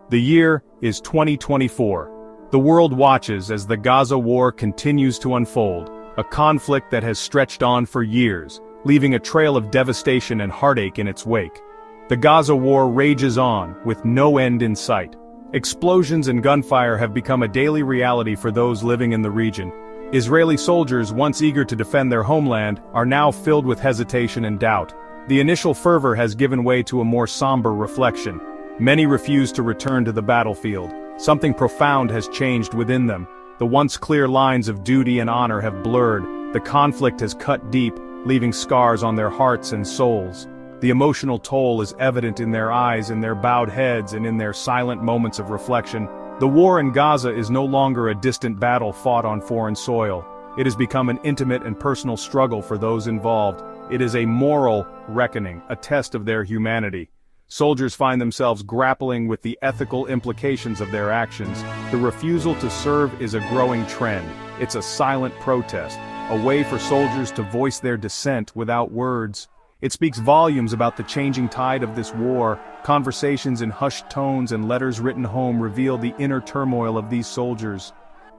The year is 2024. The world watches as the Gaza war continues to unfold, a conflict that has stretched on for years, leaving a trail of devastation and heartache in its wake. The Gaza war rages on, with no end in sight. Explosions and gunfire have become a daily reality for those living in the region. Israeli soldiers, once eager to defend their homeland, are now filled with hesitation and doubt. The initial fervor has given way to a more somber reflection. Many refuse to return to the battlefield. Something profound has changed within them. The once clear lines of duty and honor have blurred. The conflict has cut deep, leaving scars on their hearts and souls. The emotional toll is evident in their eyes, in their bowed heads, and in their silent moments of reflection. The war in Gaza is no longer a distant battle fought on foreign soil. It has become an intimate and personal struggle for those involved. It is a moral reckoning, a test of their humanity. Soldiers find themselves grappling with the ethical implications of their actions. The refusal to serve is a growing trend. It's a silent protest, a way for soldiers to voice their dissent without words. It speaks volumes about the changing tide of this war. Conversations in hushed tones and letters written home reveal the inner turmoil of these soldiers.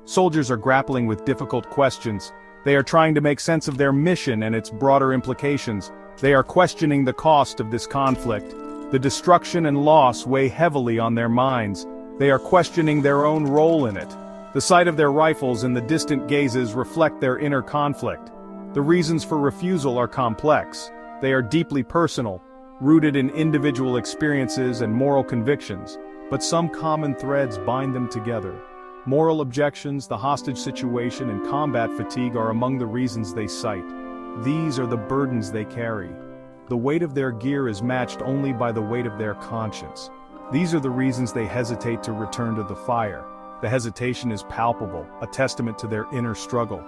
Soldiers are grappling with difficult questions. They are trying to make sense of their mission and its broader implications. They are questioning the cost of this conflict. The destruction and loss weigh heavily on their minds. They are questioning their own role in it. The sight of their rifles in the distant gazes reflect their inner conflict. The reasons for refusal are complex. They are deeply personal, rooted in individual experiences and moral convictions, but some common threads bind them together. Moral objections, the hostage situation, and combat fatigue are among the reasons they cite. These are the burdens they carry. The weight of their gear is matched only by the weight of their conscience. These are the reasons they hesitate to return to the fire. The hesitation is palpable, a testament to their inner struggle.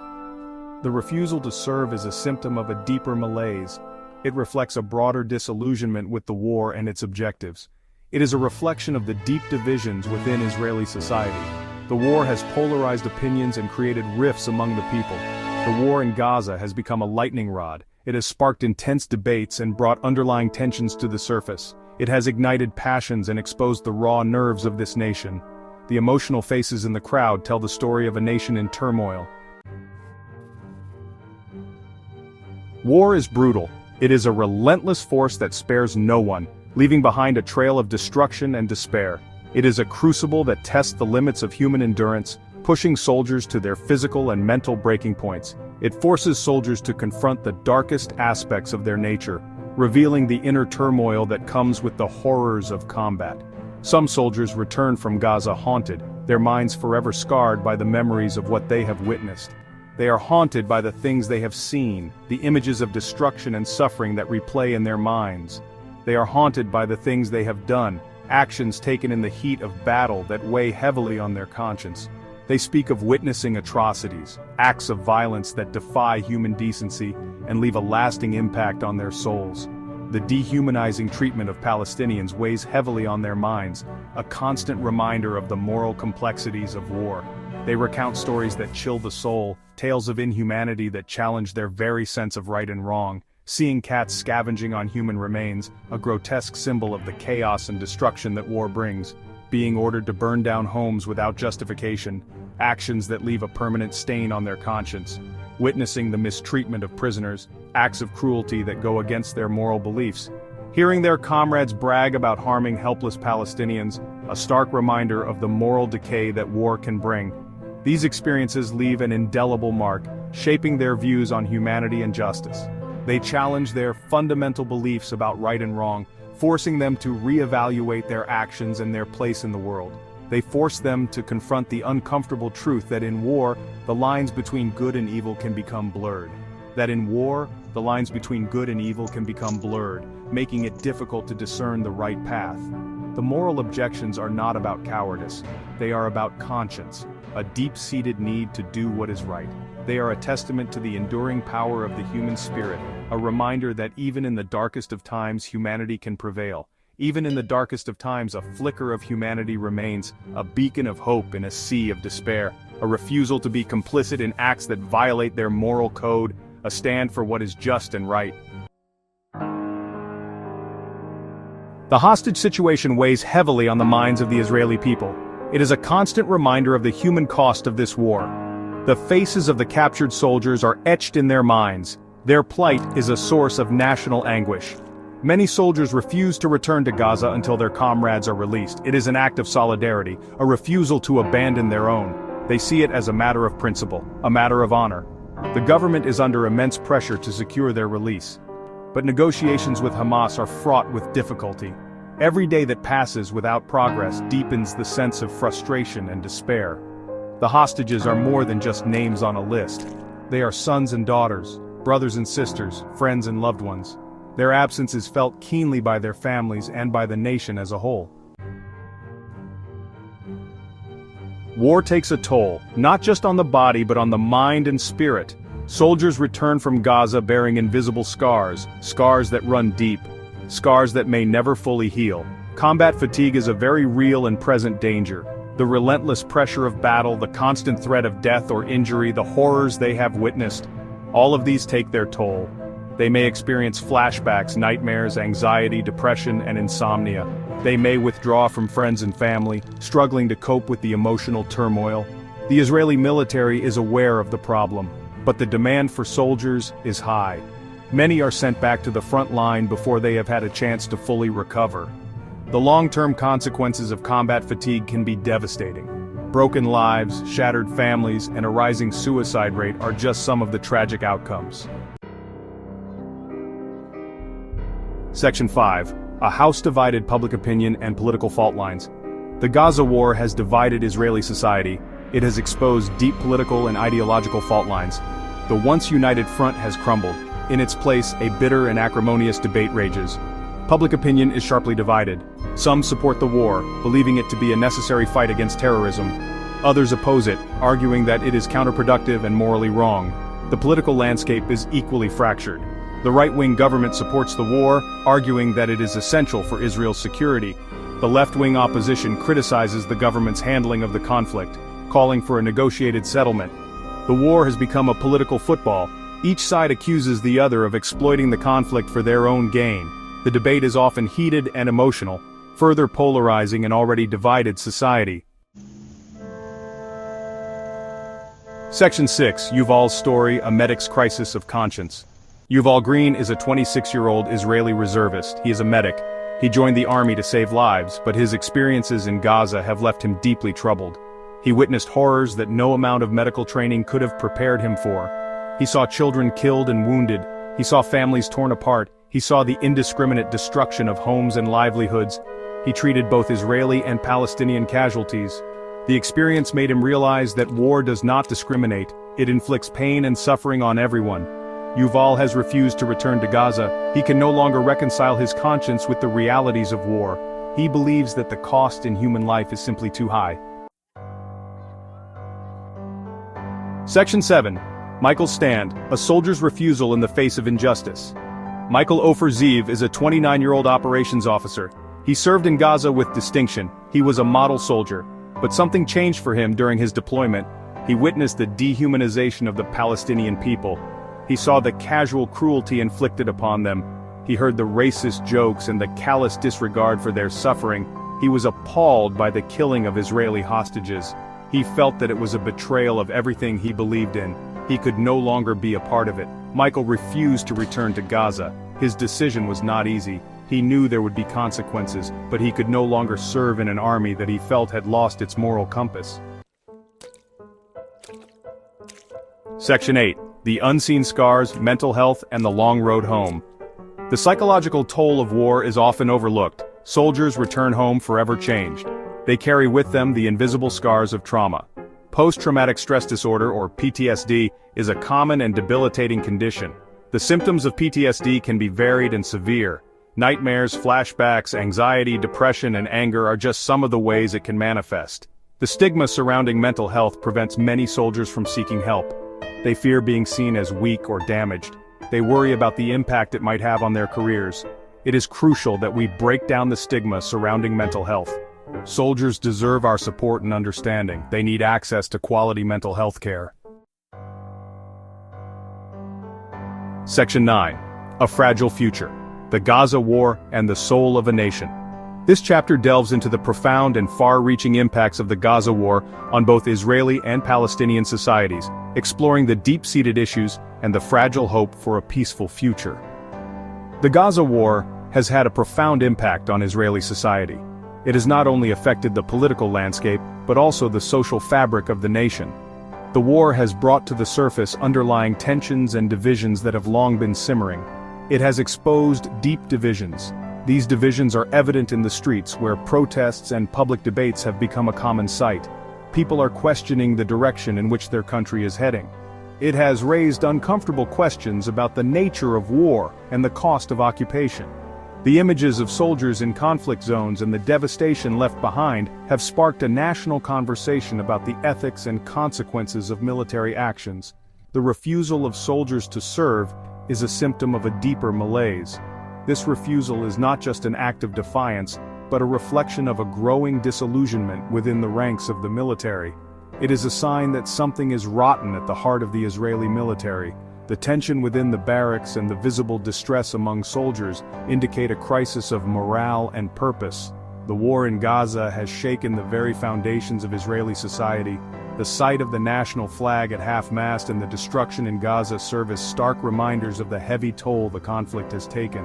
The refusal to serve is a symptom of a deeper malaise. It reflects a broader disillusionment with the war and its objectives. It is a reflection of the deep divisions within Israeli society. The war has polarized opinions and created rifts among the people. The war in Gaza has become a lightning rod. It has sparked intense debates and brought underlying tensions to the surface. It has ignited passions and exposed the raw nerves of this nation. The emotional faces in the crowd tell the story of a nation in turmoil. War is brutal. It is a relentless force that spares no one, leaving behind a trail of destruction and despair. It is a crucible that tests the limits of human endurance, pushing soldiers to their physical and mental breaking points. It forces soldiers to confront the darkest aspects of their nature, revealing the inner turmoil that comes with the horrors of combat. Some soldiers return from Gaza haunted, their minds forever scarred by the memories of what they have witnessed. They are haunted by the things they have seen, the images of destruction and suffering that replay in their minds. They are haunted by the things they have done, actions taken in the heat of battle that weigh heavily on their conscience. They speak of witnessing atrocities, acts of violence that defy human decency and leave a lasting impact on their souls. The dehumanizing treatment of Palestinians weighs heavily on their minds, a constant reminder of the moral complexities of war. They recount stories that chill the soul, tales of inhumanity that challenge their very sense of right and wrong. Seeing cats scavenging on human remains, a grotesque symbol of the chaos and destruction that war brings. Being ordered to burn down homes without justification, actions that leave a permanent stain on their conscience. Witnessing the mistreatment of prisoners, acts of cruelty that go against their moral beliefs. Hearing their comrades brag about harming helpless Palestinians, a stark reminder of the moral decay that war can bring. These experiences leave an indelible mark, shaping their views on humanity and justice. They challenge their fundamental beliefs about right and wrong, forcing them to reevaluate their actions and their place in the world. They force them to confront the uncomfortable truth that in war, the lines between good and evil can become blurred. That in war, the lines between good and evil can become blurred, making it difficult to discern the right path. The moral objections are not about cowardice. They are about conscience, a deep-seated need to do what is right. They are a testament to the enduring power of the human spirit, a reminder that even in the darkest of times humanity can prevail. Even in the darkest of times a flicker of humanity remains, a beacon of hope in a sea of despair, a refusal to be complicit in acts that violate their moral code, a stand for what is just and right. The hostage situation weighs heavily on the minds of the Israeli people. It is a constant reminder of the human cost of this war. The faces of the captured soldiers are etched in their minds. Their plight is a source of national anguish. Many soldiers refuse to return to Gaza until their comrades are released. It is an act of solidarity, a refusal to abandon their own. They see it as a matter of principle, a matter of honor. The government is under immense pressure to secure their release. But negotiations with Hamas are fraught with difficulty. Every day that passes without progress deepens the sense of frustration and despair. The hostages are more than just names on a list. They are sons and daughters, brothers and sisters, friends and loved ones. Their absence is felt keenly by their families and by the nation as a whole. War takes a toll, not just on the body but on the mind and spirit. Soldiers return from Gaza bearing invisible scars, scars that run deep, scars that may never fully heal. Combat fatigue is a very real and present danger. The relentless pressure of battle, the constant threat of death or injury, the horrors they have witnessed, all of these take their toll. They may experience flashbacks, nightmares, anxiety, depression, and insomnia. They may withdraw from friends and family, struggling to cope with the emotional turmoil. The Israeli military is aware of the problem, but the demand for soldiers is high. Many are sent back to the front line before they have had a chance to fully recover. The long-term consequences of combat fatigue can be devastating. Broken lives, shattered families, and a rising suicide rate are just some of the tragic outcomes. Section 5. A house divided public opinion and political fault lines. The Gaza war has divided Israeli society. It has exposed deep political and ideological fault lines. The once united front has crumbled. In its place, a bitter and acrimonious debate rages. Public opinion is sharply divided. Some support the war, believing it to be a necessary fight against terrorism. Others oppose it, arguing that it is counterproductive and morally wrong. The political landscape is equally fractured. The right-wing government supports the war, arguing that it is essential for Israel's security. The left-wing opposition criticizes the government's handling of the conflict, calling for a negotiated settlement. The war has become a political football. Each side accuses the other of exploiting the conflict for their own gain. The debate is often heated and emotional, further polarizing an already divided society. Section 6. Yuval's story, a medic's crisis of conscience. Yuval Green is a 26-year-old Israeli reservist. He is a medic. He joined the army to save lives, but his experiences in Gaza have left him deeply troubled. He witnessed horrors that no amount of medical training could have prepared him for. He saw children killed and wounded. He saw families torn apart. He saw the indiscriminate destruction of homes and livelihoods. He treated both Israeli and Palestinian casualties. The experience made him realize that war does not discriminate. It inflicts pain and suffering on everyone. Yuval has refused to return to Gaza. He can no longer reconcile his conscience with the realities of war. He believes that the cost in human life is simply too high. Section 7. Michael's stand, a soldier's refusal in the face of injustice. Michael Ofer Ziv is a 29-year-old operations officer. He served in Gaza with distinction. He was a model soldier. But something changed for him during his deployment. He witnessed the dehumanization of the Palestinian people. He saw the casual cruelty inflicted upon them. He heard the racist jokes and the callous disregard for their suffering. He was appalled by the killing of Israeli hostages. He felt that it was a betrayal of everything he believed in. He could no longer be a part of it. Michael refused to return to Gaza. His decision was not easy. He knew there would be consequences, but he could no longer serve in an army that he felt had lost its moral compass. Section 8. The unseen scars, mental health, and the long road home. The psychological toll of war is often overlooked. Soldiers return home forever changed. They carry with them the invisible scars of trauma. Post-traumatic stress disorder, or PTSD, is a common and debilitating condition. The symptoms of PTSD can be varied and severe. Nightmares, flashbacks, anxiety, depression, and anger are just some of the ways it can manifest. The stigma surrounding mental health prevents many soldiers from seeking help. They fear being seen as weak or damaged. They worry about the impact it might have on their careers. It is crucial that we break down the stigma surrounding mental health. Soldiers deserve our support and understanding. They need access to quality mental health care. Section 9. A fragile future. The Gaza war and the soul of a nation. This chapter delves into the profound and far-reaching impacts of the Gaza war on both Israeli and Palestinian societies, exploring the deep-seated issues and the fragile hope for a peaceful future. The Gaza war has had a profound impact on Israeli society. It has not only affected the political landscape, but also the social fabric of the nation. The war has brought to the surface underlying tensions and divisions that have long been simmering. It has exposed deep divisions. These divisions are evident in the streets, where protests and public debates have become a common sight. People are questioning the direction in which their country is heading. It has raised uncomfortable questions about the nature of war and the cost of occupation. The images of soldiers in conflict zones and the devastation left behind have sparked a national conversation about the ethics and consequences of military actions. The refusal of soldiers to serve is a symptom of a deeper malaise. This refusal is not just an act of defiance, but a reflection of a growing disillusionment within the ranks of the military. It is a sign that something is rotten at the heart of the Israeli military. The tension within the barracks and the visible distress among soldiers indicate a crisis of morale and purpose. The war in Gaza has shaken the very foundations of Israeli society. The sight of the national flag at half-mast and the destruction in Gaza serve as stark reminders of the heavy toll the conflict has taken.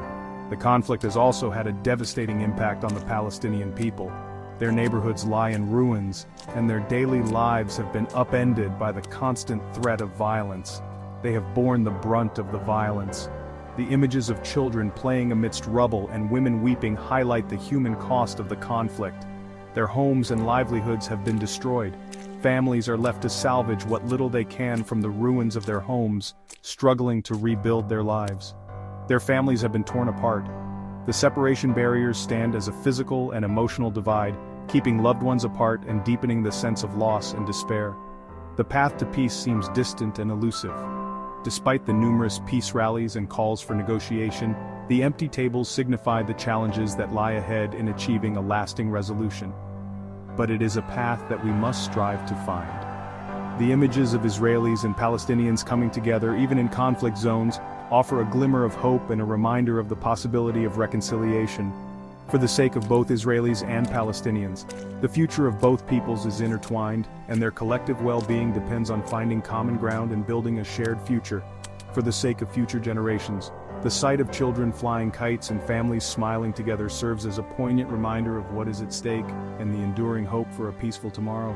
The conflict has also had a devastating impact on the Palestinian people. Their neighborhoods lie in ruins, and their daily lives have been upended by the constant threat of violence. They have borne the brunt of the violence. The images of children playing amidst rubble and women weeping highlight the human cost of the conflict. Their homes and livelihoods have been destroyed. Families are left to salvage what little they can from the ruins of their homes, struggling to rebuild their lives. Their families have been torn apart. The separation barriers stand as a physical and emotional divide, keeping loved ones apart and deepening the sense of loss and despair. The path to peace seems distant and elusive. Despite the numerous peace rallies and calls for negotiation, the empty tables signify the challenges that lie ahead in achieving a lasting resolution. But it is a path that we must strive to find. The images of Israelis and Palestinians coming together, even in conflict zones, offer a glimmer of hope and a reminder of the possibility of reconciliation. For the sake of both Israelis and Palestinians, the future of both peoples is intertwined, and their collective well-being depends on finding common ground and building a shared future. For the sake of future generations, the sight of children flying kites and families smiling together serves as a poignant reminder of what is at stake and the enduring hope for a peaceful tomorrow.